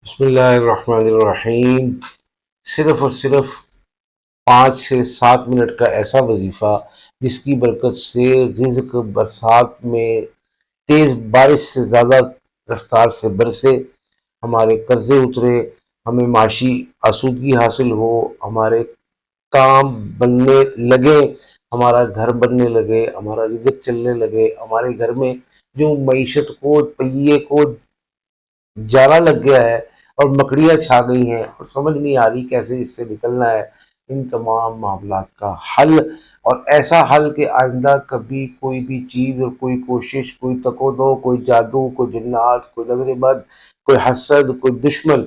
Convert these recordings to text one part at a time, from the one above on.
بسم اللہ الرحمن الرحیم۔ صرف اور صرف 5 سے 7 منٹ کا ایسا وظیفہ جس کی برکت سے رزق برسات میں تیز بارش سے زیادہ رفتار سے برسے، ہمارے قرضے اترے، ہمیں معاشی آسودگی حاصل ہو، ہمارے کام بننے لگے، ہمارا گھر بننے لگے، ہمارا رزق چلنے لگے، ہمارے گھر میں جو معیشت کو پہیے کو جالا لگ گیا ہے اور مکڑیاں چھا گئی ہیں اور سمجھ نہیں آ رہی کیسے اس سے نکلنا ہے، ان تمام معاملات کا حل، اور ایسا حل کہ آئندہ کبھی کوئی بھی چیز اور کوئی کوشش، کوئی تکو کوئی جادو، کوئی جنات، کوئی نظر بد، کوئی حسد، کوئی دشمن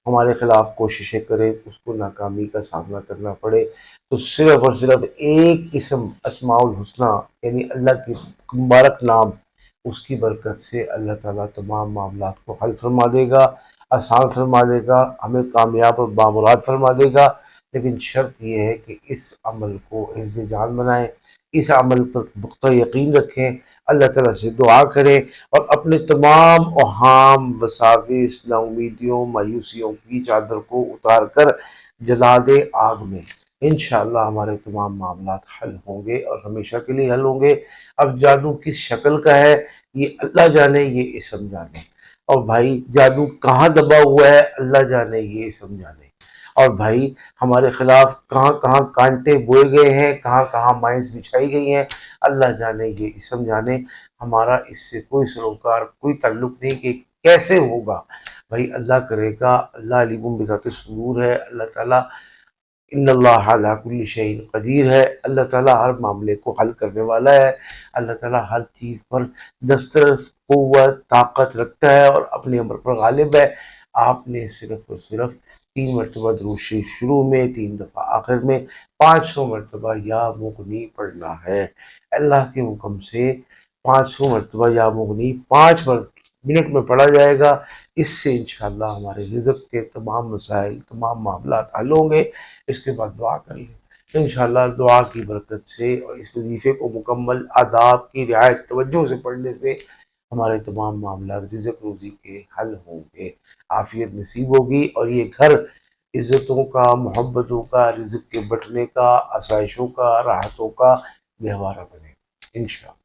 ہمارے خلاف کوششیں کرے، اس کو ناکامی کا سامنا کرنا پڑے، تو صرف اور صرف ایک اسم اسماء الحسنہ یعنی اللہ کی مبارک نام، اس کی برکت سے اللہ تعالیٰ تمام معاملات کو حل فرما دے گا، آسان فرما دے گا، ہمیں کامیاب اور بامراد فرما دے گا۔ لیکن شرط یہ ہے کہ اس عمل کو حفظ جان بنائیں، اس عمل پر پختہ یقین رکھیں، اللہ تعالیٰ سے دعا کریں اور اپنے تمام اوہام، وساوس، نا امیدیوں، مایوسیوں کی چادر کو اتار کر جلا دے آگ میں۔ انشاءاللہ ہمارے تمام معاملات حل ہوں گے اور ہمیشہ کے لیے حل ہوں گے۔ اب جادو کس شکل کا ہے یہ اللہ جانے، یہ اسم جانے، اور بھائی جادو کہاں دبا ہوا ہے اللہ جانے، یہ اسم جانے، اور بھائی ہمارے خلاف کہاں کہاں کانٹے بوئے گئے ہیں، کہاں کہاں مائنس بچھائی گئی ہیں، اللہ جانے، یہ اسم جانے۔ ہمارا اس سے کوئی سروکار، کوئی تعلق نہیں کہ کیسے ہوگا، بھائی اللہ کرے گا، اللہ علیم بذات الصدور ہے، اللہ تعالیٰ ان اللہ علی کل شیء قدیر ہے، اللہ تعالیٰ ہر معاملے کو حل کرنے والا ہے، اللہ تعالیٰ ہر چیز پر دسترس، قوت، طاقت رکھتا ہے اور اپنے امر پر غالب ہے۔ آپ نے صرف اور صرف 3 مرتبہ درود شریف شروع میں، 3 دفعہ آخر میں، 500 مرتبہ یا مغنی پڑھنا ہے۔ اللہ کے حکم سے 500 مرتبہ یا مغنی 5 منٹ میں پڑھا جائے گا، اس سے انشاءاللہ ہمارے رزق کے تمام مسائل، تمام معاملات حل ہوں گے۔ اس کے بعد دعا کر لیں تو انشاءاللہ دعا کی برکت سے اور اس وظیفے کو مکمل آداب کی رعایت توجہ سے پڑھنے سے ہمارے تمام معاملات رزق روزی کے حل ہوں گے، عافیت نصیب ہوگی، اور یہ گھر عزتوں کا، محبتوں کا، رزق کے بٹنے کا، آسائشوں کا، راحتوں کا گہوارہ بنے گا انشاءاللہ۔